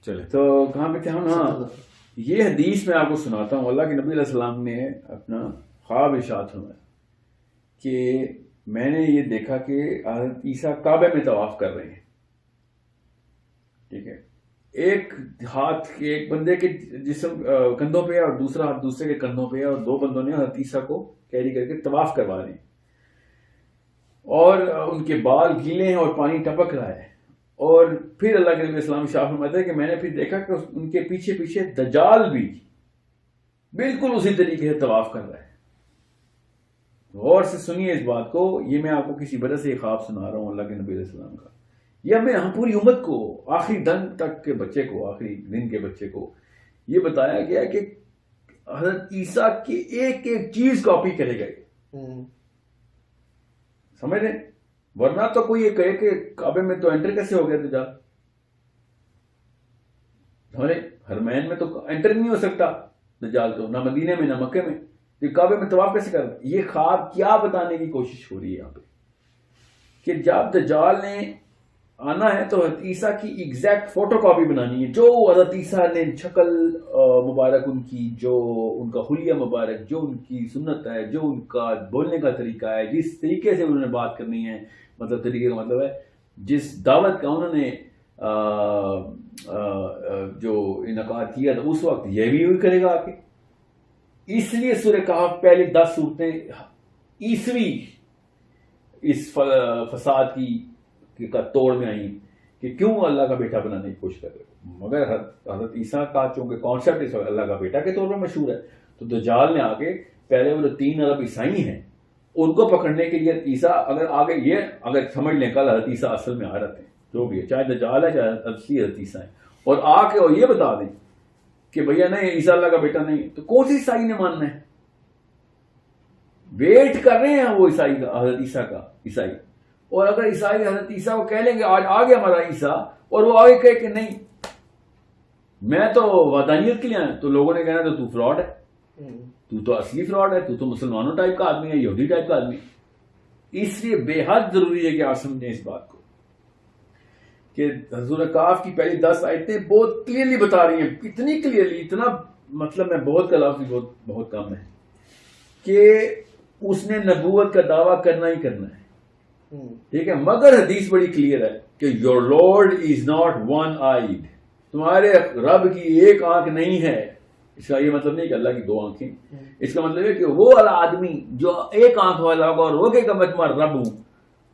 چلے تو کہاں پہ تھے ہم؟ ہاں یہ حدیث میں آپ کو سناتا ہوں. اللہ کے نبی علیہ السلام نے اپنا خواب ارشاد فرمایا کہ میں نے یہ دیکھا کہ حضرت عیسیٰ کعبے میں طواف کر رہے ہیں. ٹھیک ہے, ایک ہاتھ کے ایک بندے کے جسم کندھوں پہ ہے اور دوسرا ہاتھ دوسرے کے کندھوں پہ ہے, اور دو بندوں نے حضرت عیسیٰ کو کیری کر کے طواف کروا رہے ہیں, اور ان کے بال گیلے ہیں اور پانی ٹپک رہا ہے. اور پھر اللہ کے نبی اسلام شاہ فرماتے ہیں کہ میں نے پھر دیکھا کہ ان کے پیچھے پیچھے دجال بھی بالکل اسی طریقے سے طواف کر رہا ہے. غور سے سنیے اس بات کو, یہ میں آپ کو کسی وجہ سے خواب سنا رہا ہوں اللہ کے نبی علیہ السلام کا. یہ میں ہم پوری امت کو, آخری دن تک کے بچے کو, آخری دن کے بچے کو یہ بتایا گیا کہ حضرت عیسیٰ کی ایک ایک چیز کاپی کرے گا. سمجھ رہے؟ ورنہ تو کوئی یہ کہے کہ کعبے میں تو انٹر کیسے ہو گیا دجال؟ ہمارے حرمین میں تو انٹر نہیں ہو سکتا دجال, تو نہ مدینے میں نہ مکے میں, تو کعبے میں طواف کیسے کر رہا ہے؟ یہ خواب کیا بتانے کی کوشش ہو رہی ہے یہاں پہ کہ جب دجال نے آنا ہے تو حضرت عیسیٰ کی ایگزیکٹ فوٹو کاپی بنانی ہے. جو حضرت عیسیٰ نے شکل مبارک ان کی, جو ان کا حلیہ مبارک, جو ان کی سنت ہے, جو ان کا بولنے کا طریقہ ہے, جس طریقے سے انہوں نے بات کرنی ہے, مطلب طریقے کا مطلب ہے جس دعوت کا انہوں نے جو انعقاد کیا تھا اس وقت, یہ بھی کرے گا آگے. اس لیے سورہ کہف پہلی 10 صورتیں عیسوی اس فساد کا توڑ میں آئی کہ کیوں اللہ کا بیٹا بنانے کی کوشش کر رہے. مگر حضرت عیسیٰ کا چونکہ کانسیپٹ اس وقت اللہ کا بیٹا کے طور پر مشہور ہے, تو دجال نے آگے پہلے وہ جو 3 ارب عیسائی ہیں ان کو پکڑنے کے لیے عیسیٰ اگر آگے یہ اگر سمجھ لیں کل حضرت عیسیٰ اصل میں آ رہے ہیں, جو بھی ہے, چاہے دجال ہے چاہے اصلی حضرت عیسیٰ ہے, اور آ کے اور یہ بتا دیں کہ بھیا نہیں عیسیٰ اللہ کا بیٹا نہیں, تو کون سی عیسائی نے ماننا ہے؟ ویٹ کر رہے ہیں وہ عیسائی کا, حضرت عیسیٰ کا عیسائی. اور اگر عیسائی حضرت عیسیٰ کو کہہ لیں گے آج آ گیا ہمارا عیسیٰ, اور وہ آگے کہے کہ نہیں میں تو وحدانیت کے لیے آیا, تو لوگوں نے کہنا تو فراڈ ہے, تو اصلی فراڈ ہے, تو مسلمانوں ٹائپ کا آدمی ہے, یہودی ٹائپ کا آدمی ہے. اس لیے بے حد ضروری ہے کہ آپ سمجھیں اس بات کو کہ سورہ کہف کی پہلی 10 آیتیں بہت کلیئرلی بتا رہی ہیں, اتنی کلیئرلی, اتنا مطلب میں بہت کا لفظ بہت کم ہے کہ اس نے نبوت کا دعویٰ کرنا ہی کرنا ہے. ٹھیک ہے, مگر حدیث بڑی کلیئر ہے کہ your lord is not one eyed, تمہارے رب کی ایک آنکھ نہیں ہے. اس کا یہ مطلب نہیں کہ اللہ کی 2 آنکھیں, اس کا مطلب ہے کہ وہ والا آدمی جو ایک آنکھ والا ہوگا اور وہ کہے گا میں تمہارا رب ہوں,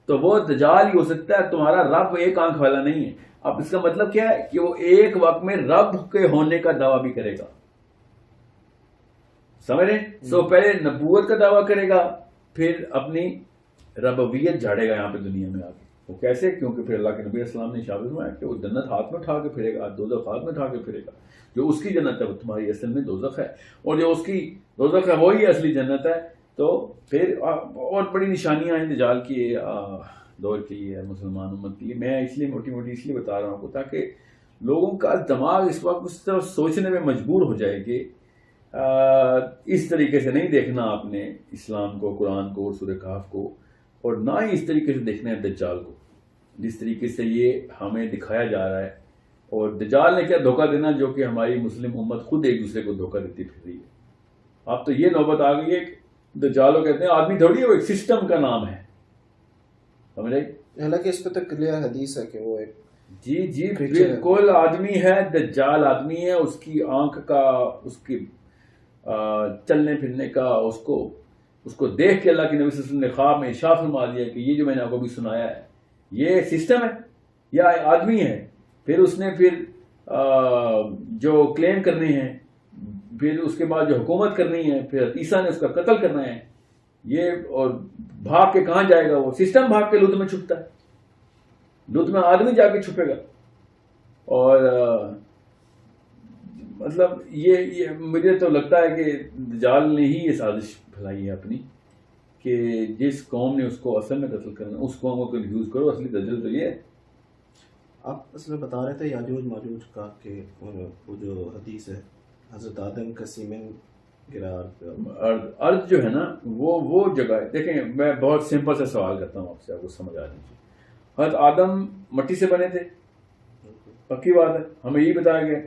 تو وہ دجال ہی ہو سکتا ہے, تمہارا رب ایک آنکھ والا نہیں ہے. اب اس کا مطلب کیا ہے کہ وہ ایک وقت میں رب کے ہونے کا دعویٰ بھی کرے گا. سمجھ رہے؟ سو پہلے نبوت کا دعویٰ کرے گا, پھر اپنی ربویت جھاڑے گا یہاں پہ دنیا میں آگے. وہ کیسے؟ کیونکہ پھر اللہ کے نبی السلام نے اشارہ فرمایا کہ وہ جنت ہاتھ میں اٹھا کے پھرے گا, دوزخ ہاتھ میں اٹھا کے پھرے گا. جو اس کی جنت ہے وہ تمہاری اصل میں دوزخ ہے, اور جو اس کی دوزخ ہے وہی اصلی جنت ہے. تو پھر اور بڑی نشانیاں ہیں دجال کی دور کی ہے مسلمان امت کی. میں اس لیے موٹی موٹی اس لیے بتا رہا ہوں تاکہ لوگوں کا دماغ اس وقت اس طرف سوچنے میں مجبور ہو جائے کہ اس طریقے سے نہیں دیکھنا آپ نے اسلام کو, قرآن کو, سورہ کہف کو, اور نہ ہی اس طریقے سے دیکھنا ہے دجال کو جس طریقے سے یہ ہمیں دکھایا جا رہا ہے. اور دجال نے کیا دھوکہ دینا جو کہ ہماری مسلم امت خود ایک دوسرے کو دھوکہ دیتی پھر رہی ہے. اب تو یہ نوبت آ گئی ہے کہ دجالو کہتے ہیں آدمی تھوڑی ہے, وہ ایک سسٹم کا نام ہے. سمجھ رہے؟ حالانکہ اس پہ تو کلیئر حدیث ہے کہ وہ ایک جی بالکل آدمی ہے, دجال آدمی ہے. اس کی آنکھ کا, اس کی چلنے پھرنے کا, اس کو دیکھ کے اللہ کے نبی صلی اللہ علیہ وسلم نے خواب میں ارشاد فرما دیا کہ یہ جو میں نے آپ کو بھی سنایا ہے یہ سسٹم ہے یا آدمی ہے. پھر اس نے پھر جو کلیم کرنے ہیں, پھر اس کے بعد جو حکومت کرنی ہے, پھر عیسیٰ نے اس کا قتل کرنا ہے یہ, اور بھاگ کے کہاں جائے گا؟ وہ سسٹم بھاگ کے لدھ میں چھپتا ہے, لدھ میں آدمی جا کے چھپے گا. اور مطلب یہ مجھے تو لگتا ہے کہ دجال نے ہی یہ سازش پھیلائی ہے اپنی کہ جس قوم نے اس کو اصل میں قتل کرنا اس قوم کو کنفیوز کرو. اصلی دجال تو یہ ہے. آپ اصل میں بتا رہے تھے یاجوج ماجوج کا کہ وہ جو حدیث ہے حضرت آدم کا سیمن گرا ارض جو ہے نا وہ جگہ ہے. دیکھیں میں بہت سمپل سے سوال کرتا ہوں آپ سے, آپ کو سمجھ آ جائے. حضرت آدم مٹی سے بنے تھے, پکی بات ہے، ہمیں یہی بتایا گیا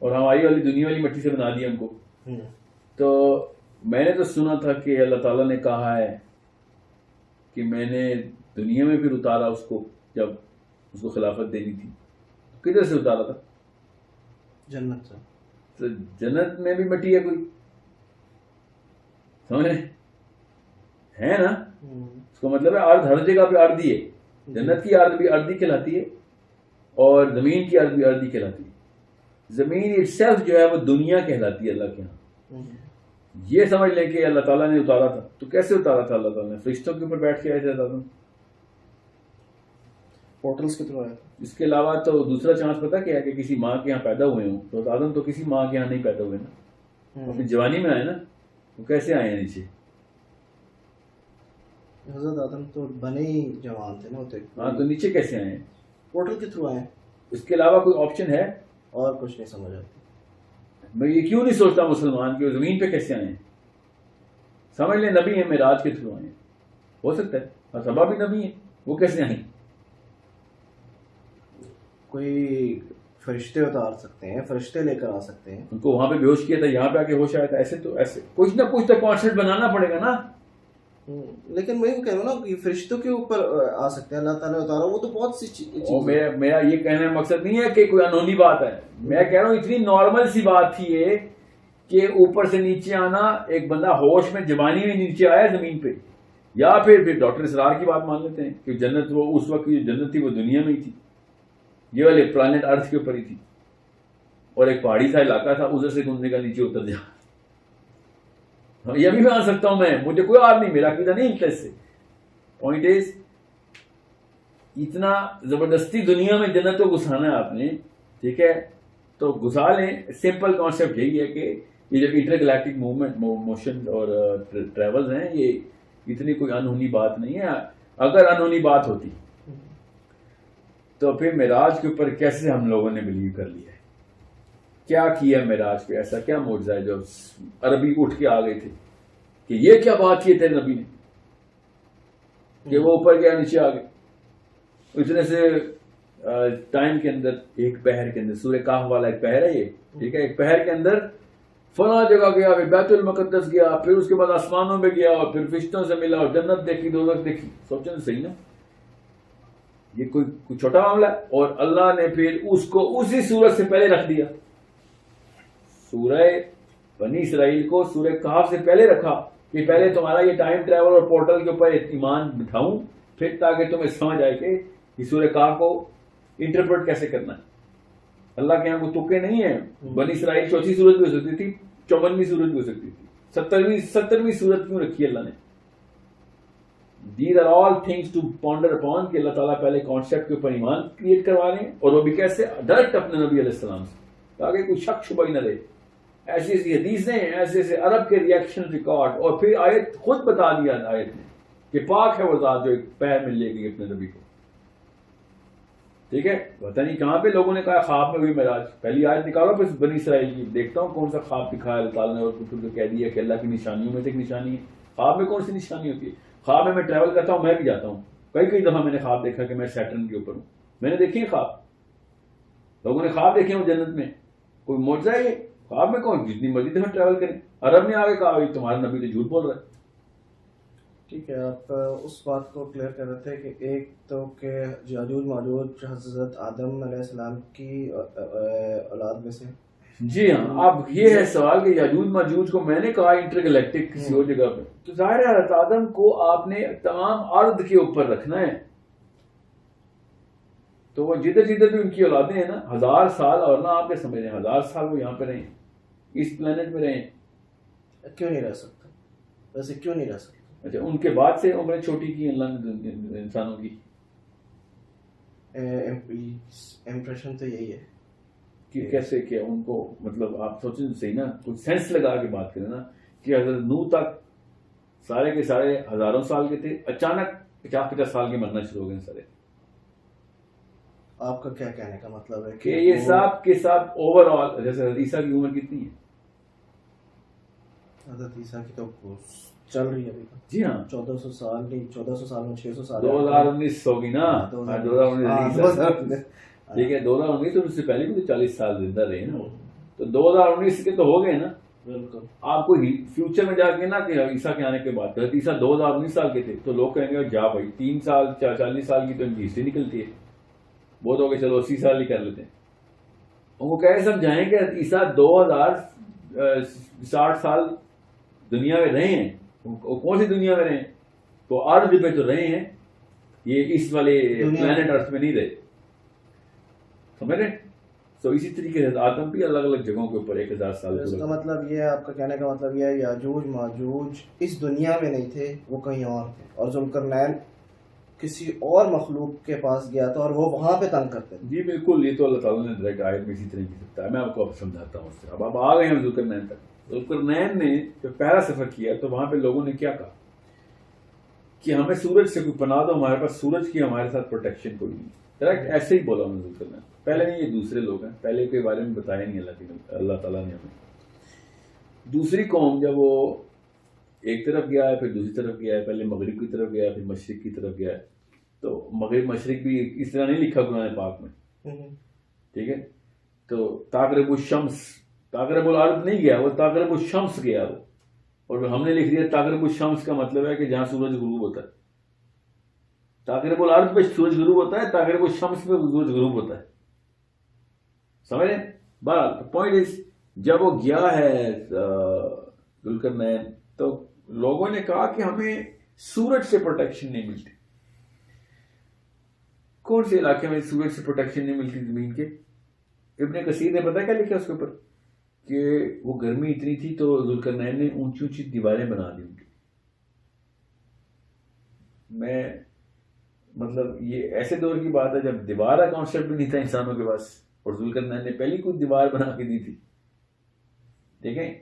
اور ہماری والی دنیا والی مٹی سے بنا دیا ہم کو. تو میں نے تو سنا تھا کہ اللہ تعالیٰ نے کہا ہے کہ میں نے دنیا میں پھر اتارا اس کو، جب اس کو خلافت دینی تھی. کدھر سے اتارا تھا؟ جنت سے. تو جنت میں بھی مٹی ہے کوئی، سمجھے ہے نا؟ اس کا مطلب ہے ارض ہر جگہ پہ اردی ہے. جنت کی ارض بھی اردی کہلاتی ہے اور زمین کی ارض بھی اردی کہلاتی ہے. زمین اٹ سیلف جو ہے وہ دنیا کہلاتی ہے اللہ کے ہاں. یہ سمجھ لیں کہ اللہ تعالیٰ نے اتارا تھا. تو کیسے اتارا تھا اللہ تعالیٰ نے؟ فرشتوں کے اوپر بیٹھ کے آئے تھے اللہ تعالیٰ. پورٹلز کے تھرو آیا تھا. اس کے علاوہ تو دوسرا چانس پتہ کیا ہے کہ کسی ماں کے یہاں پیدا ہوئے ہوں. تو آدم تو کسی ماں کے یہاں نہیں پیدا ہوئے نا، اپنی جوانی میں آئے نا. وہ کیسے آئے ہیں نیچے؟ حضرت آدم تو بنے ہی جوان تھے نا ہوتے. ہاں تو نیچے کیسے آئے ہیں؟ پورٹل کے تھرو آئے. اس کے علاوہ کوئی آپشن ہے؟ اور کچھ نہیں سمجھ آتی. میں یہ کیوں نہیں سوچتا مسلمان کہ وہ زمین پہ کیسے آئے ہیں. سمجھ لیں نبی ہیں، معراج کے تھرو آئے ہیں. ہو سکتا ہے اور سبا بھی نبی ہیں، وہ کیسے آئیں؟ کوئی فرشتے اتار سکتے ہیں، فرشتے لے کر آ سکتے ہیں. ان کو وہاں پہ بے ہوش کیا تھا، یہاں پہ آ کے ہوش آیا تھا. ایسے تو ایسے کچھ نہ کچھ تو کانسیپٹ بنانا پڑے گا نا. لیکن میں کہہ رہا ہوں نا کہ فرشتوں کے اوپر آ سکتے ہیں، اللہ تعالیٰ اتارا. وہ تو بہت سی چیز. میرا یہ کہنے کا مقصد نہیں ہے کہ کوئی انہونی بات ہے. میں کہہ رہا ہوں اتنی نارمل سی بات تھی یہ کہ اوپر سے نیچے آنا. ایک بندہ ہوش میں جوانی میں نیچے آیا زمین پہ. یا پھر ڈاکٹر اسرار کی بات مان لیتے ہیں کہ جنت وہ اس وقت کی جنت تھی وہ دنیا میں ہی تھی، یہ والے پلانٹ ارتھ کے اوپر ہی تھی. اور ایک پہاڑی سا علاقہ تھا، ادھر سے گھومنے کا نیچے اتر جا. یہ بھی میں آ سکتا ہوں، میں مجھے کوئی آر نہیں، میرا عقیدہ نہیں انٹرسٹ سے. پوائنٹ از اتنا زبردستی دنیا میں جنت کو گھسانا ہے آپ نے، ٹھیک ہے تو گھسا لیں. سمپل کانسیپٹ یہی ہے کہ یہ جو انٹر گلیکٹک موومنٹ موشن اور ٹریولز ہیں یہ اتنی کوئی انہونی بات نہیں ہے. اگر انہونی بات ہوتی تو پھر معراج کے اوپر کیسے ہم لوگوں نے بلیو کر لیا ہے؟ کیا کیا معراج پہ؟ ایسا کیا معجزہ ہے جو عربی اٹھ کے آ گئے تھے کہ یہ کیا بات کی تیرے نبی نے کہ وہ اوپر گیا نیچے آ گئے؟ اتنے سے ٹائم کے اندر ایک پہر کے اندر، سورہ کہف والا ایک پہر ہے یہ، ٹھیک ہے، ایک پہر کے اندر فلاں جگہ گیا، پھر بیت المقدس گیا، پھر اس کے بعد آسمانوں میں گیا اور پھر فرشتوں سے ملا اور جنت دیکھی، دوزخ دیکھی. سوچیں صحیح نا، یہ کوئی چھوٹا معاملہ ہے. اور اللہ نے پھر اس کو اسی سورت سے پہلے رکھ دیا. سورہ بنی اسرائیل کو سورہ کہف سے پہلے رکھا کہ پہلے تمہارا یہ ٹائم ٹریول اور پورٹل کے اوپر ایمان بٹھاؤں، پھر تاکہ تمہیں سمجھ آئے کہ یہ سورہ کہف کو انٹرپریٹ کیسے کرنا ہے. اللہ کے یہاں کو تکے نہیں ہیں. بنی اسرائیل چوتھی سورت بھی ہو سکتی تھی، 54ویں سورت بھی ہو سکتی تھی، 70ویں سورت کیوں رکھی اللہ نے؟ These are all things to ponder upon کہ اللہ تعالیٰ پہلے کانسیپٹ کے اوپر ایمان کریٹ کروا رہے ہیں، اور وہ بھی کیسے؟ ڈائریکٹ اپنے نبی علیہ السلام سے، تاکہ کوئی شک شبہ ہی نہ رہے. ایسی ایسی حدیثیں، ایسے ایسے عرب کے ریئیکشن ریکارڈ، اور پھر آیت خود بتا دیا آیت نے کہ پاک ہے وہ ذات جو ایک پیر میں لے گئی اپنے نبی کو. ٹھیک ہے، پتہ نہیں کہاں پہ لوگوں نے کہا خواب میں ہوئی معراج. پہلی آیت نکالو پھر بنی اسرائیل کی، دیکھتا ہوں کون سا خواب دکھایا اللہ تعالیٰ نے، اور پھر تو کہہ دیا کہ اللہ کی نشانیوں میں سے ایک نشانی ہے. خواب میں کون سی نشانی ہوتی ہے؟ خواب میں ٹریول کرتا ہوں، میں بھی جاتا ہوں. کئی دفعہ میں نے خواب دیکھا کہ میں سیٹرن کے اوپر ہوں. میں نے دیکھی خواب، لوگوں نے خواب دیکھے ہوں جنت میں. کوئی معجزہ ہے یہ؟ خواب میں کون جتنی مرضی دفعہ ٹریول کریں. عرب نے آگے کہا تمہارا نبی تو جھوٹ بول رہا ہے. ٹھیک ہے، آپ اس بات کو کلیئر کر رہے تھے کہ ایک تو کہ یاجوج ماجوج حضرت آدم علیہ السلام کی اولاد میں سے. جی ہاں. اب یہ ہے سوال کہ یاجوج ماجوج کو میں نے کہا انٹر گلیکٹک کسی اور جگہ پہ، تو ظاہر ہے حضرت آدم کو آپ نے تمام ارض کے اوپر رکھنا ہے. تو وہ جدھر جدھر بھی ان کی اولادیں ہیں نا، 1000 سال، اور نہ آپ کے سمجھ رہے ہیں 1000 سال وہ یہاں پہ رہیں، اس پلانٹ میں رہیں. کیوں نہیں رہ سکتا؟ ویسے کیوں نہیں رہ سکتا؟ اچھا، ان کے بعد سے عمریں چھوٹی کی اللہ نے انسانوں کی. امپریشن تو یہی ہے کہ کیسے کیا ان کو، مطلب آپ سوچیں صحیح نا، کچھ سینس لگا کے بات کریں نا کہ حضرت نوح تک سارے کے سارے ہزاروں سال کے تھے، اچانک 50 سال کے مرنا شروع ہو گئے سارے. آپ کا کیا کہنے کا مطلب ہے کہ یہ سب کے ساتھ اوور آل، جیسے حضرت عیسیٰ کی عمر کتنی ہے؟ حضرت عیسیٰ کی تو چل رہی ہے ابھی. جی ہاں، 1400 سال نہیں، 1400 سال میں 600 سال 2019 ہوگی نا. 2019 ٹھیک ہے 2019 تو اس سے پہلے بھی تو 40 سال زندہ رہے نا تو 2019 کے تو ہو گئے نا. بالکل. آپ کو فیوچر میں جا کے نا کہ عیسیٰ کے آنے کے بعد حضرت عیسیٰ 2019 سال کے تھے تو لوگ کہیں گے جا بھائی 3 سال 40 سال کی تو ان کی ہسٹری نکلتی ہے, بہت ہو گئے چلو 80 سال ہی کر لیتے ہیں. ان کو کیسے سمجھائیں کہ حضرت عیسیٰ 2060 سال دنیا میں رہے ہیں, کون سی دنیا میں رہے ہیں, تو ارض پہ تو رہے ہیں, یہ اس والے پلانٹ ارتھ میں نہیں رہے, سمجھ رہے. تو اسی طریقے سے آدم بھی الگ الگ جگہوں کے اوپر 1000 سال. اس کا مطلب یہ ہے, آپ کا کہنے کا مطلب یہ ہے یاجوج ماجوج اس دنیا میں نہیں تھے, وہ کہیں اور تھے, اور ذوالقرنین کسی اور مخلوق کے پاس گیا تھا اور وہ وہاں پہ تنگ کرتے تھے. جی بالکل, یہ تو اللہ تعالیٰ نے ڈائریکٹ آیت میں اسی طرح کی سکتا ہے. میں آپ کو اب سمجھاتا ہوں اس سے. اب آپ آ گئے ہیں ذوالقرنین تک. ذوالقرنین نے جب پہلا سفر کیا تو وہاں پہ لوگوں نے کیا کہا کہ ہمیں سورج سے کوئی پناہ دو, ہمارے پاس سورج کی ہمارے ساتھ پروٹیکشن کوئی نہیں. ڈائریکٹ ایسے ہی بولا انہوں نے ذوالقرنین. پہلے نہیں, یہ دوسرے لوگ ہیں, پہلے کے بارے میں بتایا نہیں اللہ تعالیٰ نے ہمیں. دوسری قوم جب وہ ایک طرف گیا ہے پھر دوسری طرف گیا ہے, پہلے مغرب کی طرف گیا ہے پھر مشرق کی طرف گیا ہے, تو مغرب مشرق بھی اس طرح نہیں لکھا قرآن پاک میں, ٹھیک ہے. تو تاغرب الشمس, تاغرب الارض نہیں گیا, وہ تاغرب الشمس گیا وہ, اور ہم نے لکھ دیا تاغرب الشمس کا مطلب ہے کہ جہاں سورج غروب ہوتا ہے. تاغرب الارض پہ سورج غروب ہوتا ہے, تاغرب الشمس پہ سورج غروب ہوتا ہے, سمجھ رہے. بہرحال پوائنٹ از جب وہ گیا ہے ذوالقرنین تو لوگوں نے کہا کہ ہمیں سورج سے پروٹیکشن نہیں ملتی. کون سے علاقے میں سورج سے پروٹیکشن نہیں ملتی زمین کے؟ ابن کثیر نے پتا کیا لکھا اس کے اوپر کہ وہ گرمی اتنی تھی تو ذوالقرنین نے اونچی اونچی دیواریں بنا دی ان کی. میں مطلب یہ ایسے دور کی بات ہے جب دیوار کا کانسیپٹ بھی نہیں تھا انسانوں کے پاس, اور ذوالقرنین نے پہلی کوئی دیوار بنا کے دی تھی. دیکھیں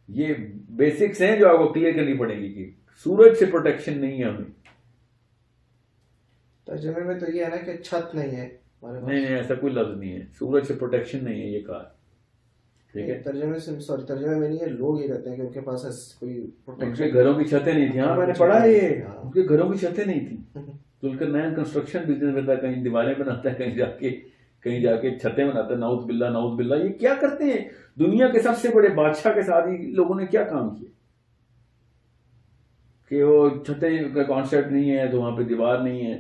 یہ بیسکس ہیں جو آپ کو کلیئر کرنی پڑیں گی کہ سورج سے پروٹیکشن نہیں ہے ہمیں. ترجمے میں تو یہ ہے نا کہ چھت نہیں ہے, نہیں ایسا کوئی لفظ نہیں ہے, سورج سے پروٹیکشن نہیں ہے یہ کہا, ٹھیک ہے. ترجمے میں نہیں ہے, لوگ یہ کہتے ہیں کہ ان کے پاس کوئی ان کے گھروں کی چھتیں نہیں تھیں. ہاں میں نے پڑھا ہے یہ, ان کے گھروں کی چھتیں نہیں تھیں. ذوالقرنین کنسٹرکشن بزنس میں تھا, کہیں دیواریں بناتا ہے, کہیں جا کے چھتیں بناتا ہے. نعوذ باللہ نعوذ باللہ, یہ کیا کرتے ہیں؟ دنیا کے سب سے بڑے بادشاہ کے ساتھ ہی لوگوں نے کیا کام کیا کہ وہ چھتیں کا کانسیپٹ نہیں ہے تو وہاں پہ دیوار نہیں ہے.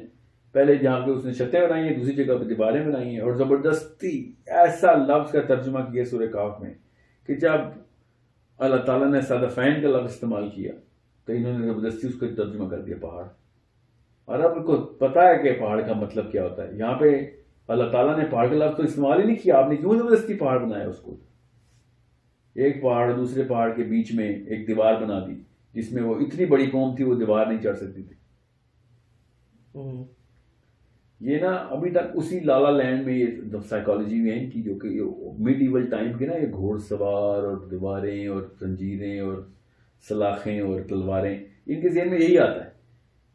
پہلے جہاں پہ اس نے چھتیں بنائی ہیں دوسری جگہ پہ دیواریں بنائی ہیں, اور زبردستی ایسا لفظ کا ترجمہ کیا سورہ کاف میں کہ جب اللہ تعالیٰ نے صادفین کا لفظ استعمال کیا تو انہوں نے زبردستی اس کا ترجمہ کر دیا پہاڑ. اور اب ان کو پتا ہے کہ پہاڑ کا مطلب کیا ہوتا ہے. یہاں پہ اللہ تعالیٰ نے پہاڑ کا لفظ تو استعمال ہی نہیں کیا, آپ نے کیوں زبردستی پہاڑ بنایا اس کو؟ ایک پہاڑ دوسرے پہاڑ کے بیچ میں ایک دیوار بنا دی جس میں وہ اتنی بڑی قوم تھی وہ دیوار نہیں چڑھ سکتی تھی. یہ نا ابھی تک اسی لالا لینڈ میں یہ سائیکالوجی میں ہے ان کی, جو کہ مڈ ایول ٹائم کے نا یہ گھوڑ سوار اور دیواریں اور زنجیریں اور سلاخیں اور تلواریں ان کے ذہن میں یہی آتا ہے,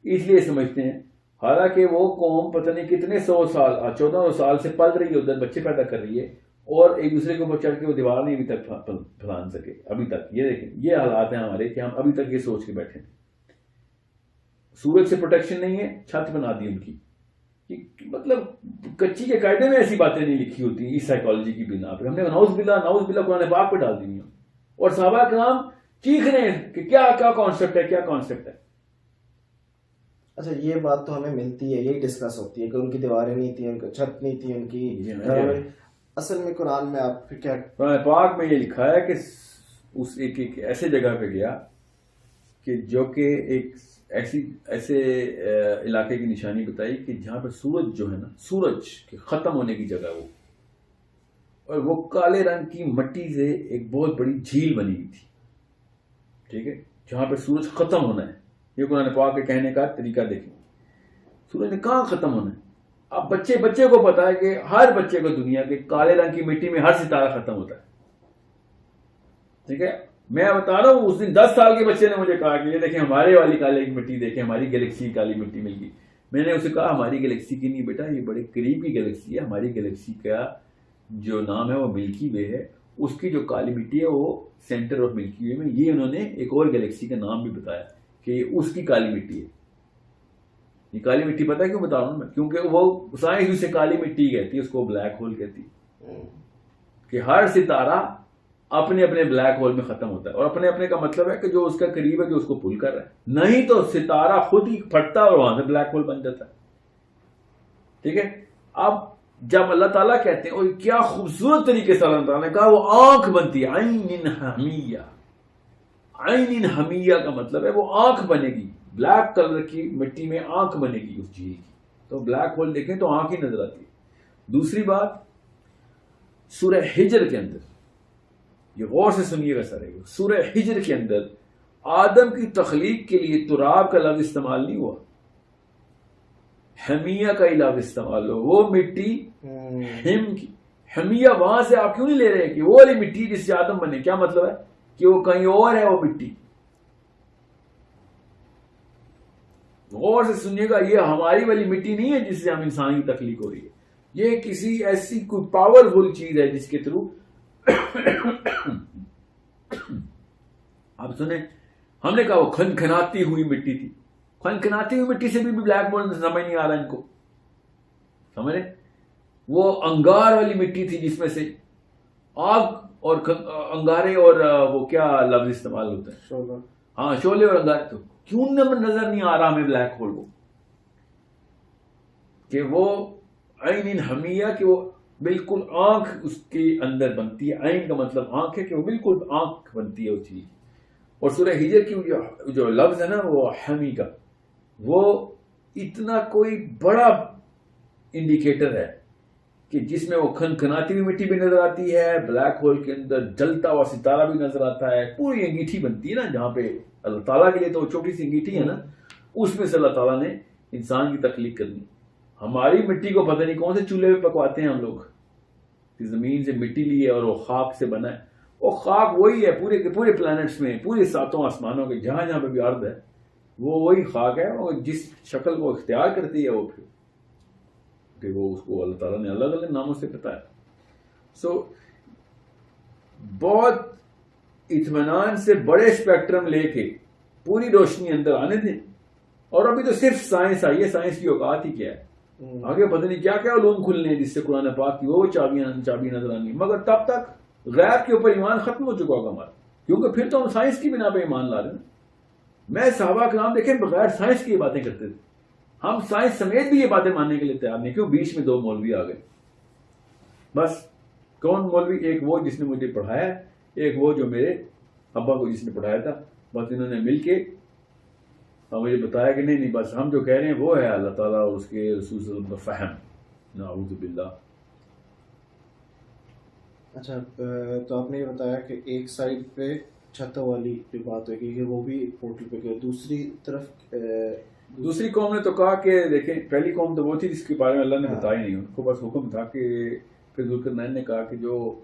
اس لیے سمجھتے ہیں. حالانکہ وہ قوم پتہ نہیں کتنے 100 سال 1400 سال سے پل رہی ہے, ادھر بچے پیدا کر رہی ہے, اور ایک دوسرے کے اوپر چڑھ کے وہ دیوار نہیں ابھی تک پھلان سکے ابھی تک. یہ دیکھیں یہ حالات ہیں ہمارے کہ ہم ابھی تک یہ سوچ کے بیٹھے ہیں سورج سے پروٹیکشن نہیں ہے, چھت بنا دی ان کی. مطلب کچی کے قاعدے میں ایسی باتیں نہیں لکھی ہوتی اس سائیکالوجی کی بنا پہ. ہم نے نعوذ باللہ قرآن پاک پہ ڈال دی ہیں, اور صحابہ کرام چیخ رہے ہیں کہ کیا کانسیپٹ ہے, کیا کانسیپٹ ہے. اچھا یہ بات تو ہمیں ملتی ہے, یہی ڈسکس ہوتی ہے کہ ان کی دیواریں نہیں تھیں, ان کی چھت نہیں تھی ان کی. اصل میں قرآن میں آپ کیا قرآن پاک میں یہ لکھا ہے کہ اس ایک ایسے جگہ پہ گیا کہ جو کہ ایک ایسے علاقے کی نشانی بتائی کہ جہاں پہ سورج جو ہے نا, سورج کے ختم ہونے کی جگہ وہ, اور وہ کالے رنگ کی مٹی سے ایک بہت بڑی جھیل بنی ہوئی تھی, ٹھیک ہے, جہاں پہ سورج ختم ہونا ہے. یہ قرآن پاک کے کہنے کا طریقہ دیکھیں, سورج نے کہاں ختم ہونا ہے. اب بچے کو پتا ہے کہ ہر بچے کو دنیا کے کالے رنگ کی مٹی میں ہر ستارہ ختم ہوتا ہے, ٹھیک ہے. میں بتا رہا ہوں اس دن 10 سال کے بچے نے مجھے کہا کہ یہ دیکھیں ہمارے والی کالے کی مٹی دیکھیں, ہماری گلیکسی کالی مٹی مل گئی. میں نے اسے کہا ہماری گلیکسی کی نہیں بیٹا, یہ بڑے قریب کی گلیکسی ہے. ہماری گلیکسی کا جو نام ہے وہ ملکی وے ہے, اس کی جو کالی مٹی ہے وہ سینٹر آف ملکی وے میں. یہ انہوں نے ایک اور گلیکسی کا نام بھی بتایا کہ اس کی کالی مٹی ہے. یہ کالی مٹی پتہ ہے کیوں بتا رہا ہوں میں؟ کیونکہ وہ سائنس اسے کالی مٹی کہتی ہے، اس کو بلیک ہول کہتی ہے، کہ ہر ستارہ اپنے اپنے بلیک ہول میں ختم ہوتا ہے، اور اپنے اپنے کا مطلب ہے کہ جو اس کا قریب ہے، جو اس کو پل کر رہا ہے، نہیں تو ستارہ خود ہی پھٹتا ہے اور وہاں سے بلیک ہول بن جاتا ہے. ٹھیک ہے. اب جب اللہ تعالیٰ کہتے ہیں، اور کیا خوبصورت طریقے سے اللہ تعالیٰ نے کہا، وہ آنکھ بنتی ہے، عین حمیہ. عین حمیہ کا مطلب ہے وہ آنکھ بنے گی، بلیک کلر کی مٹی میں آنکھ بنے گی اس چیز کی. تو بلیک ہول دیکھیں تو آنکھ ہی نظر آتی ہے. دوسری بات، سورہ ہجر کے اندر، یہ غور سے سنیے گا سارے، سورہ ہجر کے اندر آدم کی تخلیق کے لیے تراب کا لفظ استعمال نہیں ہوا، حمیہ کا ہی لفظ استعمال ہو. وہ مٹی ہم کی حمیہ، وہاں سے آپ کیوں نہیں لے رہے کہ وہ والی مٹی جس سے آدم بنے؟ کیا مطلب ہے کہ وہ کہیں اور ہے وہ مٹی. غور سے سنیے گا، یہ ہماری والی مٹی نہیں ہے جس سے ہم انسان کی تخلیق ہو رہی ہے، یہ کسی ایسی کوئی پاورفل چیز ہے جس کے تھرو آپ سنیں. ہم نے کہا وہ کھنکھناتی ہوئی مٹی تھی. کھنکھناتی ہوئی مٹی سے بھی بلیک بورڈ سمجھ نہیں آ رہا ان کو، سمجھ رہے؟ وہ انگار والی مٹی تھی جس میں سے آگ اور انگارے اور وہ کیا لفظ استعمال ہوتا ہے، شعلہ. ہاں شعلے اور انگارے. تو کیوں نظر نہیں آ رہا ہمیں بلیک ہول؟ وہ کہ وہ عین حمیہ، کہ وہ بالکل آنکھ اس کے اندر بنتی ہے. عین کا مطلب آنکھ ہے، کہ وہ بالکل آنکھ بنتی ہے اس چیز. اور سورہ ہجر کی جو لفظ ہے نا وہ حمی کا، وہ اتنا کوئی بڑا انڈیکیٹر ہے کہ جس میں وہ کھنکھناتی ہوئی مٹی بھی نظر آتی ہے، بلیک ہول کے اندر جلتا ہوا ستارہ بھی نظر آتا ہے. پوری انگیٹھی بنتی ہے نا، جہاں پہ اللہ تعالیٰ کے لیے تو چھوٹی سی انگیٹھی ہے نا، اس میں سے اللہ تعالیٰ نے انسان کی تخلیق کرنی. ہماری مٹی کو پتہ نہیں کون سے چولہے پہ پکواتے ہیں ہم لوگ، کہ زمین سے مٹی لی ہے اور وہ خاک سے بنا ہے. وہ خاک وہی ہے پورے کے پورے پلانٹس میں، پورے ساتوں آسمانوں کے جہاں جہاں پہ بھی ارض ہے، وہ وہی خاک ہے. اور جس شکل کو اختیار کرتی ہے وہ پھر کہ وہ اس کو اللہ تعالیٰ نے الگ الگ ناموں سے بتایا. سو بہت اطمینان سے بڑے اسپیکٹرم لے کے پوری روشنی اندر آنے دیں. اور ابھی تو صرف سائنس آئی ہے، سائنس کی اوقات ہی کیا ہے، آگے پتہ نہیں کیا کیا علوم کھلنے ہیں جس سے قرآن پاک کی وہ چابی نظر آنی. مگر تب تک غیب کے اوپر ایمان ختم ہو چکا ہوگا ہمارا، کیونکہ پھر تو ہم سائنس کی بنا پہ ایمان لا رہے ہیں. میں صحابہ کرام دیکھیں بغیر سائنس کی یہ باتیں کرتے تھے، ہم سائنس سمیت بھی یہ باتیں ماننے کے لیے تیار نہیں. کیوں؟ بیچ میں دو مولوی آ گئے بس. کون مولوی؟ ایک وہ جس نے مجھے پڑھایا، ایک وہ جو میرے ابا کو جس نے پڑھایا تھا. بس انہوں نے مل کے مجھے بتایا کہ نہیں بس ہم جو کہہ رہے ہیں وہ ہے اللہ تعالیٰ اور اس کے رسول صلی اللہ علیہ وسلم کا فہم. نعوذ باللہ. اچھا، تو آپ نے یہ بتایا کہ ایک سائڈ پہ چھتوں والی جو بات ہوگی کہ وہ بھی پورٹل پہ گئے، دوسری طرف دوسری قوم نے تو کہا کہ دیکھیں، پہلی قوم تو وہ تھی جس کے بارے میں اللہ نے بتایا نہیں، ان کو بس حکم تھا کہ پھر ذوالقرنین نے کہا کہ جو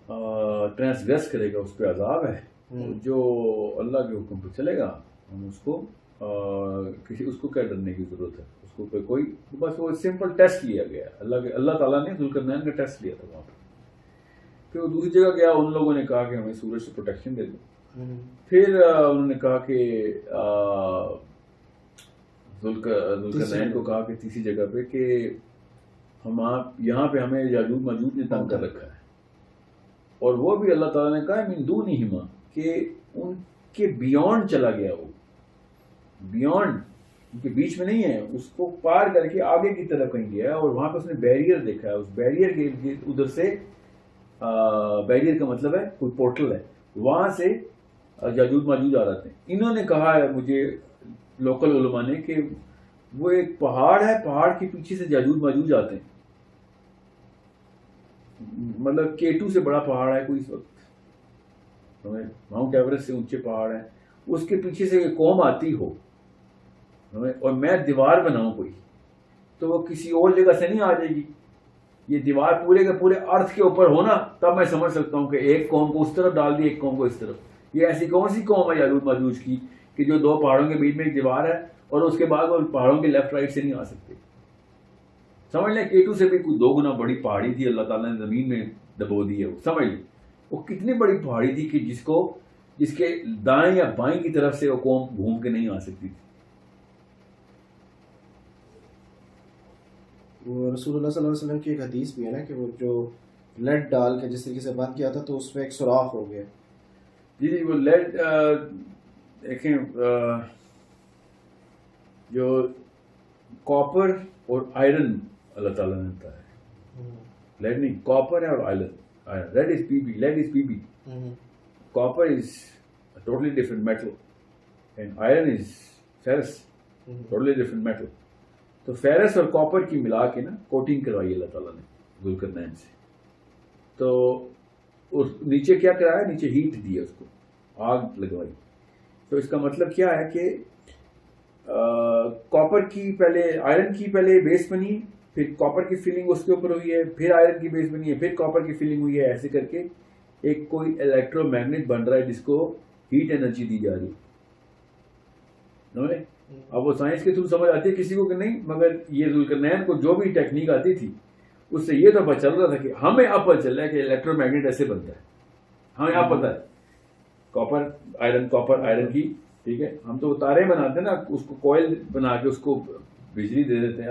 ٹرانسگریس کرے گا اس پہ عذاب ہے، جو اللہ کے حکم پہ چلے گا ہم اس کو اس کو کیا ڈرنے کی ضرورت ہے، اس کو کوئی بس وہ سمپل ٹیسٹ لیا گیا. اللہ تعالیٰ نے ذوالقرنین کا ٹیسٹ لیا تھا وہاں پہ. پھر وہ دوسری جگہ گیا، ان لوگوں نے کہا کہ ہمیں سورج سے پروٹیکشن دے دو. پھر انہوں نے کہا کہ ذوالقرنین کو کہا کہ تیسری جگہ پہ کہ ہم یہاں پہ ہمیں یاجوج ماجوج نے تنگ کر رکھا ہے. اور وہ بھی اللہ تعالیٰ نے کہا من دونہما، کہ ان کے بیونڈ چلا گیا، وہ بیونڈ ان کے بیچ میں نہیں ہے، اس کو پار کر کے آگے کی طرف کہیں گیا. اور وہاں پہ اس نے بیریئر دیکھا ہے، اس بیریئر کے ادھر سے بیریئر کا مطلب ہے کوئی پورٹل ہے، وہاں سے یاجوج ماجوج آ رہے تھے. انہوں نے کہا ہے مجھے لوکل علماء نے کہ وہ ایک پہاڑ ہے، پہاڑ کے پیچھے سے یاجوج ماجوج آتے ہیں. مطلب K2 سے بڑا پہاڑ ہے کوئی اس وقت، ماؤنٹ ایوریسٹ سے اونچے پہاڑ ہیں، اس کے پیچھے سے ایک قوم آتی ہو اور میں دیوار بناؤں کوئی، تو وہ کسی اور جگہ سے نہیں آ جائے گی. یہ دیوار پورے کے پورے ارتھ کے اوپر ہونا، تب میں سمجھ سکتا ہوں کہ ایک قوم کو اس طرف ڈال دی، ایک قوم کو اس طرف. یہ ایسی کون سی قوم ہے یاجوج ماجوج کی کہ جو دو پہاڑوں کے بیچ میں ایک دیوار ہے اور اس کے بعد وہ پہاڑوں کے لیفٹ رائٹ سے نہیں آ سکتے. سمجھ لیں K2 سے بھی کوئی 2 گنا بڑی پہاڑی تھی، اللہ تعالیٰ نے زمین میں دبو دی ہے. وہ سمجھ لیں وہ کتنی بڑی پہاڑی تھی کہ جس کے دائیں یا بائیں کی طرف سے وہ قوم گھوم کے نہیں آ سکتی تھی. وہ رسول اللہ صلی اللہ علیہ وسلم کی ایک حدیث بھی ہے نا کہ وہ جو لیڈ ڈال کے جس طریقے سے بند کیا تھا تو اس میں ایک سوراخ ہو گیا. جی جی وہ لیڈ دیکھیں جو کاپر اور آئرن اللہ تعالیٰ نے دیتا ہے. لیڈ نہیں, کاپر ہے اور iron. Lead is P be, lead is P be. Copper is totally different metal and iron is فیرس, totally different metal. تو فیرس اور کاپر کی ملا کے نا کوٹنگ کروائی اللہ تعالیٰ نے ذوالقرنین سے. تو اس نیچے کیا کرایا, نیچے ہیٹ دی اس کو, آگ لگوائی. تو اس کا مطلب کیا ہے کہ کاپر کی پہلے, آئرن کی پہلے بیس بنی, پھر کاپر کی فیلنگ اس کے اوپر ہوئی ہے, پھر آئرن کی بیس بنی ہے, پھر کاپر کی فیلنگ ہوئی ہے. ایسے کر کے ایک کوئی الیکٹرو میگنیٹ بن رہا ہے جس کو ہیٹ انرجی دی جا رہی. اب وہ سائنس کے تھرو سمجھ آتی ہے کسی کو کہ نہیں, مگر یہ ذوالقرنین کو جو بھی ٹیکنیک آتی تھی اس سے یہ تو پتہ چل رہا تھا کہ ہمیں اب پتہ چل رہا ہے کہ الیکٹرو میگنیٹ ایسے بنتا ہے. ہمیں اب پتہ ہے کاپر آئرن کی, ٹھیک ہے. ہم تو تارے بناتے ہیں نا, اس کو کوئل بنا کے اس کو بجلی دے دیتے ہیں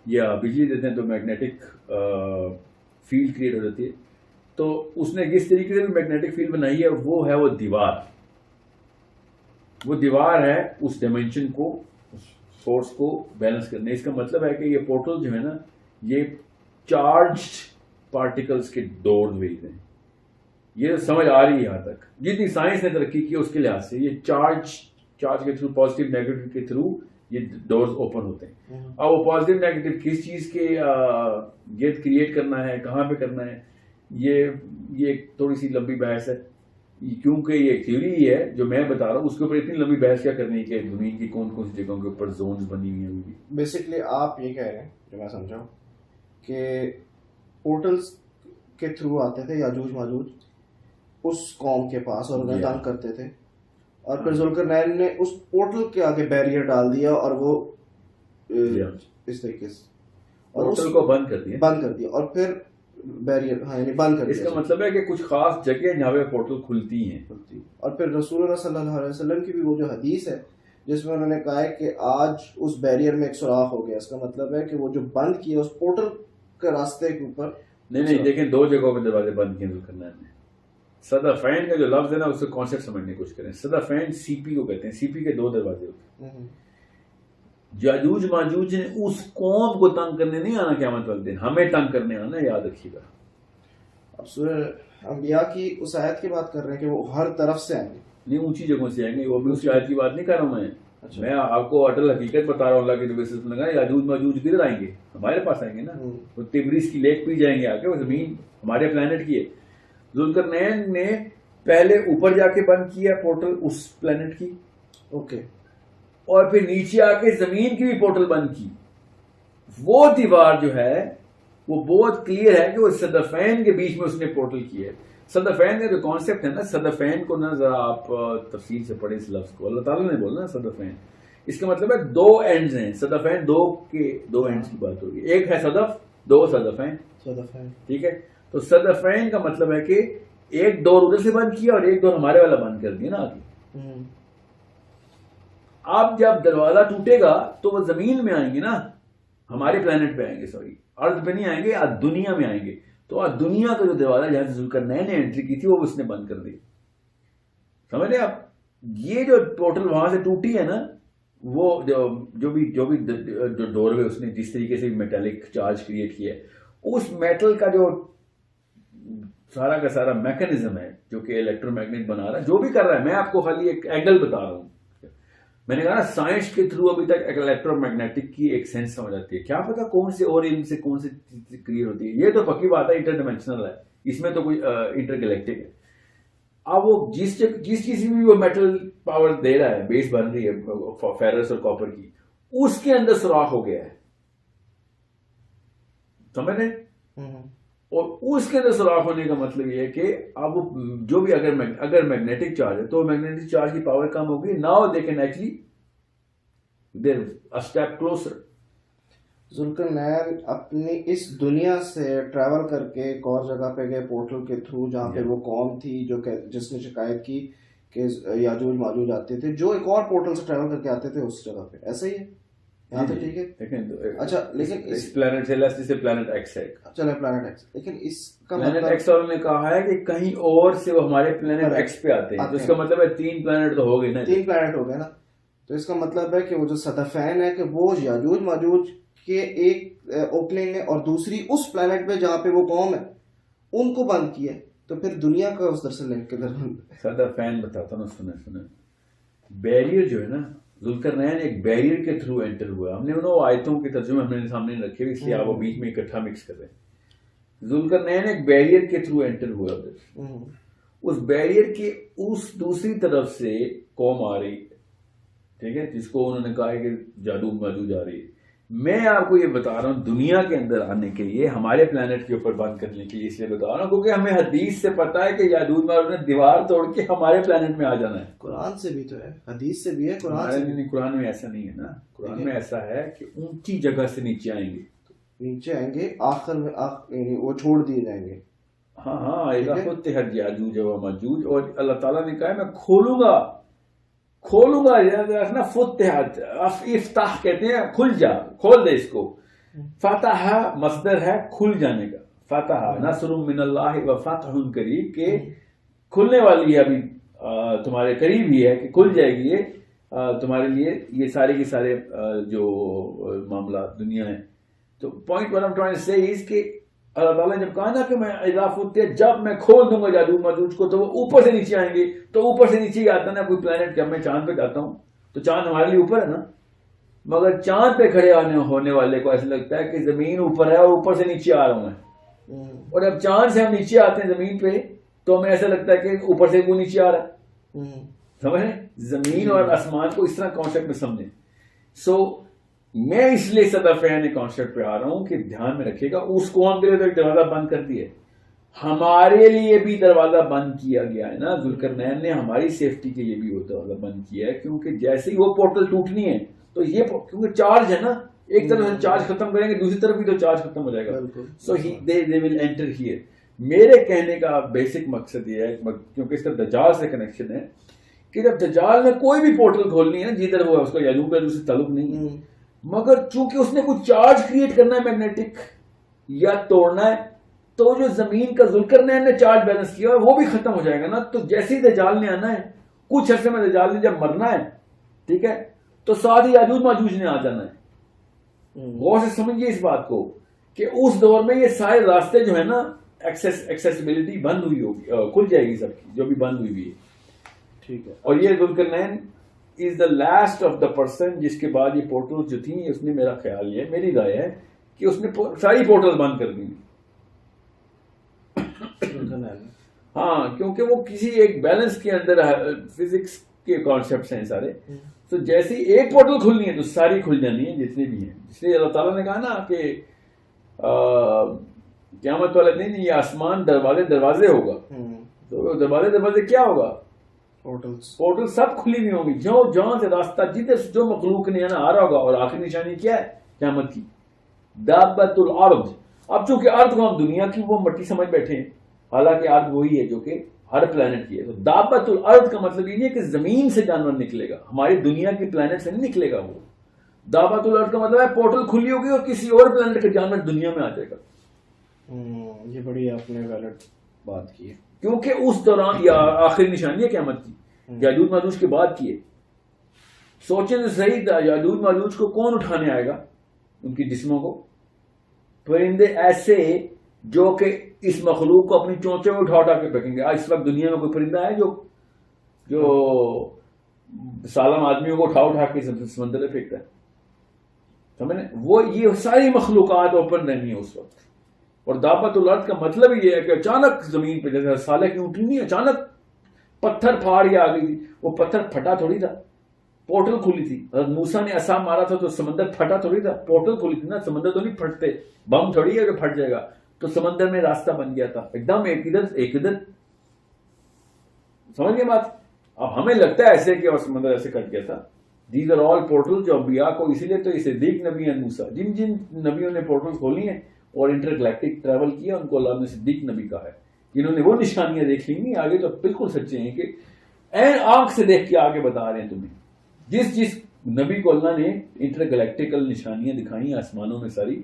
یا بجلی دیتے ہیں تو میگنیٹک فیلڈ کریٹ ہو جاتی ہے. تو اس نے جس طریقے سے میگنیٹک فیلڈ بنائی ہے وہ ہے وہ دیوار. وہ دیوار ہے اس ڈائمینشن کو, اس سورس کو بیلنس کرنے. اس کا مطلب ہے کہ یہ پورٹل جو ہے نا یہ چارجڈ پارٹیکلز کے ڈورز بھیجتے ہیں. یہ سمجھ آ رہی ہے یہاں تک جتنی سائنس نے ترقی کی اس کے لحاظ سے. یہ چارج کے تھرو, پازیٹیو نیگیٹو کے تھرو یہ ڈورز اوپن ہوتے ہیں. اب وہ پازیٹیو نیگیٹو کس چیز کے گرد کریٹ کرنا ہے, کہاں پہ کرنا ہے, یہ تھوڑی سی لمبی بحث ہے. کیونکہ یہ ایک تھیوری ہی ہے جو میں بتا رہا ہوں, اس کے اوپر اتنی لمبی بحث کیا کرنی ہے کہ زمین کی کون کون سی جگہوں کے اوپر زونز بنی ہوئی ہیں. بیسکلی آپ یہ کہہ رہے ہیں جو میں سمجھا کہ پورٹلز کے تھرو آتے تھے یاجوج ماجوج اس قوم کے پاس اور انہیں تنگ کرتے تھے, اور پھر ذوالقرنین نے اس پورٹل کے آگے بیریئر ڈال دیا اور وہ اس طریقے سے پورٹل کو بند کر دیا اور پھر بیریئر یعنی بند کر دیا. اس کا مطلب ہے کہ کچھ خاص جگہ جہاں پہ پورٹل کھلتی ہیں. اور پھر رسول اللہ صلی اللہ علیہ وسلم کی بھی وہ جو حدیث ہے جس میں انہوں نے کہا ہے کہ آج اس بیریئر میں ایک سوراخ ہو گیا. اس کا مطلب ہے کہ وہ جو بند کیا اس پورٹل کے راستے کے اوپر. نہیں دیکھیں, دو جگہوں پہ دروازے بند کیے ذوالقرنین نے. صدفین کا جو لفظ ہے نا اس سے کانسیپٹ سمجھنے کی کوشش کریں. صدفین سی پی کو کہتے ہیں, سی پی کے دو دروازے ہوتے ہیں. یاجوج ماجوج نے اس قوم کو تنگ کرنے نہیں آنا قیامت والے دن, ہمیں تنگ کرنے آنا, یاد رکھیے گا. اب سورہ انبیاء کی اس آیت کی بات کر رہے ہیں کہ وہ ہر طرف سے آئیں گے, نہیں اونچی جگہوں سے آئیں گے. وہ بھی اس آیت کی بات نہیں کر رہا ہوں میں آپ کو اٹل حقیقت بتا رہا ہوں اللہ کے بیسس پر لگا. یاجوج ماجوج کدھر آئیں گے, ہمارے پاس آئیں گے نا. وہ تبریز کی لیک پہ جائیں گے آ کے, وہ زمین ہمارے پلانٹ کی ہے. ذوالقرنین نے پہلے اوپر جا کے بند کیا پورٹل اس پلانٹ کی, اوکے, اور پھر نیچے آ کے زمین کی بھی پورٹل بند کی. وہ دیوار جو ہے وہ بہت کلیئر ہے کہ وہ صدفین کے بیچ میں اس نے پورٹل کی ہے. صدفین کا جو کانسیپٹ ہے نا, صدفین کو نا ذرا آپ تفصیل سے پڑھیں اس لفظ کو. اللہ تعالیٰ نے بولا نا صدفین, اس کا مطلب ہے دو اینڈز ہیں. صدفین دو اینڈز کی بات ہوگی. ایک ہے صدف, دو صدفین, ٹھیک ہے. تو صدفین کا مطلب ہے کہ ایک ڈور ادھر سے بند کیا اور ایک ڈور ہمارے والا بند کر دیا نا آگے. اب جب دروازہ ٹوٹے گا تو وہ زمین میں آئیں گے نا, ہمارے پلانٹ پہ آئیں گے, سوری ارض پہ نہیں آئیں گے, آج دنیا میں آئیں گے. تو آج دنیا کا جو دروازہ جہاں سے ذوالقرنین نے انٹری کی تھی وہ اس نے بند کر دی. سمجھ رہے آپ, یہ جو پورٹل وہاں سے ٹوٹی ہے نا, وہ جو بھی ڈور وے اس نے جس طریقے سے میٹالک چارج کریٹ کیا ہے, اس میٹل کا جو سارا کا سارا میکانزم ہے جو کہ الیکٹرو میگنیٹ بنا رہا ہے, جو بھی کر رہا ہے, میں آپ کو خالی ایک اینگل بتا رہا ہوں. میں نے کہا نا سائنس کے تھرو ابھی تک الیکٹرو میگنیٹک کی ایک سینس سمجھ آتی ہے. کیا پتا کون سے اور علم سے کون سی چیز کریٹ ہوتی ہے, یہ تو پکی بات ہے انٹر ڈائمینشنل ہے, اس میں تو کوئی انٹر گلیکٹک ہے. اب وہ جس چیز میں بھی وہ میٹل پاور دے رہا ہے, بیس بن رہی ہے فیرس اور کاپر کی, اس کے اندر سوراخ ہو گیا ہے, سمجھ رہے. اور اس کے اندر سوراخ ہونے کا مطلب یہ ہے کہ اب جو بھی اگر میگنیٹک چارج ہے تو میگنیٹک چارج کی پاور کم ہوگی. Now they can actually there a step closer. Zulqarnain اپنی اس دنیا سے ٹریول کر کے ایک اور جگہ پہ گئے پورٹل کے تھرو, جہاں پہ وہ قوم تھی جس نے شکایت کی کہ یاجوج ماجوج آتے تھے, جو ایک اور پورٹل سے ٹریول کر کے آتے تھے اس جگہ پہ, ایسا ہی ہے. یہاں تو ٹھیک ہے. دیکھیں اچھا لیکن اس پلانٹ سیلسٹس سے پلانٹ ایکس ہے. چلے پلانٹ ایکس, لیکن اس کا پلانٹ مطلب ایکس والوں نے کہا ہے کہ کہیں اور سے وہ ہمارے پلانٹ ایکس پہ آتے ہیں, تو اس کا مطلب ہے 3 پلانٹ تو ہو گئے نا. 3 پلانٹ ہو گئے نا, تو اس کا مطلب ہے کہ وہ جو صدفین ہے کہ وہ یاجوج ماجوج کے ایک اوپننگ ہے, اور دوسری اس پلانٹ پہ جہاں پہ وہ قوم ہے ان کو بند کیا ہے. تو پھر دنیا کا اس در سے لنک کدھر بند ہے؟ صدفین بتاتا ہوں, سنیں. بیریئر جو ہے نا, ذوالقرنین ایک بیریئر کے تھرو انٹر ہوا. ہم نے انہوں آیتوں کے ترجمے ہم نے سامنے رکھے ہوئے, اس لیے آپ وہ بیچ میں اکٹھا مکس کر رہے ہیں. ذوالقرنین ایک بیریئر کے تھرو انٹر ہوا ادھر. اس بیریئر کی اس دوسری طرف سے قوم آ رہی ہے, ٹھیک ہے, جس کو انہوں نے کہا ہے کہ جادو ماجوج آ رہی ہے. میں آپ کو یہ بتا رہا ہوں دنیا کے اندر آنے کے لیے, ہمارے پلانٹ کے اوپر بند کرنے کے لیے اس لیے بتا رہا ہوں کیونکہ ہمیں حدیث سے پتا ہے کہ یاجوج ماجوج نے دیوار توڑ کے ہمارے پلانٹ میں آ جانا ہے. قرآن سے بھی تو ہے, حدیث سے بھی ہے, قرآن سے بھی. قرآن میں ایسا نہیں ہے نا. قرآن میں ایسا ہے کہ اونچی جگہ سے نیچے آئیں گے, نیچے آئیں گے آخر میں, یعنی وہ چھوڑ دیے جائیں گے. ہاں اذا فتحت یاجوج و ماجوج, اور اللہ تعالیٰ نے کہا ہے میں کھولوں گا نا. فتحت افتح کہتے ہیں کھل جا, کھول دے اس کو. فتح مصدر ہے کھل جانے کا. فتح نصر من اللہ و فتح قریب, کہ کھلنے والی ہے, ابھی تمہارے قریب ہی ہے کہ کھل جائے گی یہ تمہارے لیے, یہ سارے کے سارے جو معاملات دنیا ہیں. تو پوائنٹ ون آف ٹرائنگ سے اس کہ اللہ تعالیٰ نے جب کہا نا کہ میں اضافت جب میں کھول دوں گا جادو ماجوج کو, تو وہ اوپر سے نیچے آئیں گے. تو اوپر سے نیچے ہی آتا نا کوئی پلانٹ. جب میں چاند پہ جاتا ہوں تو چاند ہمارے لیے اوپر ہے نا, مگر چاند پہ کھڑے ہونے والے کو ایسا لگتا ہے کہ زمین اوپر ہے اور اوپر سے نیچے آ رہا ہوں میں. اور جب چاند سے ہم نیچے آتے ہیں زمین پہ تو ہمیں ایسا لگتا ہے کہ اوپر سے کوئی نیچے آ رہا ہے. سمجھیں, زمین اور آسمان کو اس طرح کانسیپٹ میں سمجھیں. سو میں اس لیے صدفین کانسیپٹ پہ آ رہا ہوں کہ دھیان میں رکھیے گا, اس قوم کے لیے تو ایک دروازہ بند کر دیا, ہمارے لیے بھی دروازہ بند کیا گیا ہے نا. ذوالقرنین نے ہماری سیفٹی کے لیے بھی وہ دروازہ بند کیا ہے, کیونکہ جیسے ہی وہ پورٹل ٹوٹنی ہے تو یہ کیونکہ چارج ہے نا, ایک طرف سے چارج ختم کریں گے دوسری طرف بھی تو چارج ختم ہو جائے گا. سو they will enter here. میرے کہنے کا بیسک مقصد یہ ہے, کیونکہ اس کا دجال سے کنیکشن ہے, کہ جب دجال نے کوئی بھی پورٹل کھولنی ہے جدھر وہ اس کا یالوب ہے دوسری تعلق نہیں ہے, مگر چونکہ اس نے کوئی چارج کریٹ کرنا ہے میگنیٹک یا توڑنا ہے, تو جو زمین کا ذوالقرنین نے چارج بیلنس کیا ہے وہ بھی ختم ہو جائے گا نا. تو جیسے ہی دجال نے آنا ہے, کچھ عرصے میں دجال نے جب مرنا ہے, ٹھیک ہے, تو ساتھ ہی یاجوج ماجوج نے آ جانا ہے. غور سے سمجھیے اس بات کو کہ اس دور میں یہ سارے راستے جو ہے نا, ایکسیسیبلٹی بند ہوئی ہوگی, کھل جائے گی سب کی جو بھی بند ہوئی ہوئی ہے, ٹھیک ہے. اور یہ Zulqarnain is the last of the person جس کے بعد یہ پورٹل جو تھیں, اس نے, میرا خیال یہ میری رائے ہے کہ اس نے ساری پورٹل بند کر دی. ہاں, کیونکہ وہ کسی ایک بیلنس کے اندر فزکس کے کانسیپٹس ہیں سارے. تو جیسے ایک پورٹل کھلنی ہے تو ساری کھل جانی ہے جتنی بھی ہیں. اس لیے اللہ تعالیٰ نے کہا نا کہ قیامت والے دن یہ آسمان دروازے ہوگا. تو دروازے کیا ہوگا؟ پورٹل سب کھلی ہوئی ہوں گی, جہاں سے راستہ جدھر سے جو مخلوق نے آ رہا ہوگا. اور آخری نشانی کیا ہے قیامت کی؟ دابت الارض. اب چونکہ ارض کو ہم دنیا کی وہ مٹی سمجھ بیٹھے ہیں, حالانکہ ارض وہی ہے جو کہ ہر پلانٹ کی ہے. تو دابت الارض کا مطلب یہ نہیں ہے کہ زمین سے جانور نکلے گا, ہماری دنیا کی پلانٹ سے نہیں نکلے گا. وہ دابت الارض کا مطلب ہے پورٹل کھلی ہوگی اور کسی اور پلانٹ کا جانور دنیا میں آ جائے گا. یہ بڑی آپ نے ویلڈ بات کی ہے, کیونکہ اس دوران یا آخری نشانی ہے قیامت کی, یاجوج ماجوج کے بعد کی ہے. سوچیں تو صحیح, یاجوج ماجوج کو کون اٹھانے آئے گا, ان کی جسموں کو؟ پرندے ایسے جو کہ اس مخلوق کو اپنی چونچے میں اٹھا کے پھینکیں گے. اس وقت دنیا میں کوئی پرندہ ہے جو سالم آدمیوں کو اٹھا کے سمندر میں پھینکتا ہے؟ سمجھیں, وہ یہ ساری مخلوقات اوپن رہنی ہے اس وقت. اور دابت الارض کا مطلب یہ ہے کہ اچانک زمین پہ, جیسے صالح کی اونٹی نہیں, اچانک پتھر پھاڑ کے آ گئی تھی. وہ پتھر پھٹا تھوڑی تھا, پورٹل کھلی تھی. حضرت موسیٰ نے عصا مارا تھا تو سمندر پھٹا تھوڑی تھا, پورٹل کھلی تھی نا. سمندر تو نہیں پھٹتے, بم تھوڑی ہے کہ پھٹ جائے گا. تو سمندر میں راستہ بن گیا تھا ایک دم, ایک ادھر. سمجھ گئے بات؟ اب ہمیں لگتا ہے ایسے کہ اور سمندر ایسے کٹ گیا تھا. دیز آر آل پورٹل جو انبیاء کو, اسی لیے تو یہ صدیق نبی ہیں موسیٰ, جن نبیوں نے پورٹل کھولی ہیں اور انٹر گلیکٹک ٹریول کیا, ان کو اللہ نے صدیق نبی کہا ہے. جنہوں نے وہ نشانیاں دیکھ لی نہیں آگے, تو بالکل سچے ہیں کہ این آنکھ سے دیکھ کے آگے بتا رہے ہیں تمہیں. جس نبی کو اللہ نے انٹر گلیکٹیکل نشانیاں دکھائی آسمانوں میں ساری،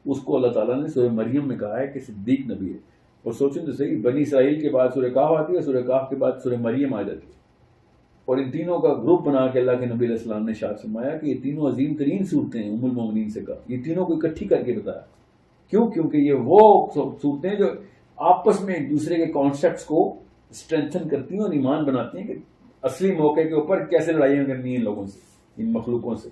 اس کو اللہ تعالیٰ نے سورہ مریم میں کہا ہے کہ صدیق نبی ہے. اور سوچیں تو صحیح، بنی اسرائیل کے بعد سورہ کہف آتی ہے، سورہ کہف کے بعد سورہ مریم آ جاتی ہے، اور ان تینوں کا گروپ بنا کے اللہ کے نبی علیہ السلام نے ارشاد فرمایا کہ یہ تینوں عظیم ترین صورتیں ہیں. ام المومنین سے کہا یہ تینوں کو اکٹھی کر کے بتایا. کیوں؟ کیونکہ یہ وہ صورتیں جو آپس میں ایک دوسرے کے کانسیپٹس کو اسٹرینتھن کرتی ہیں اور ایمان بناتی ہیں کہ اصلی موقع کے اوپر کیسے لڑائیاں کرنی ہیں ان لوگوں سے، ان مخلوقوں سے.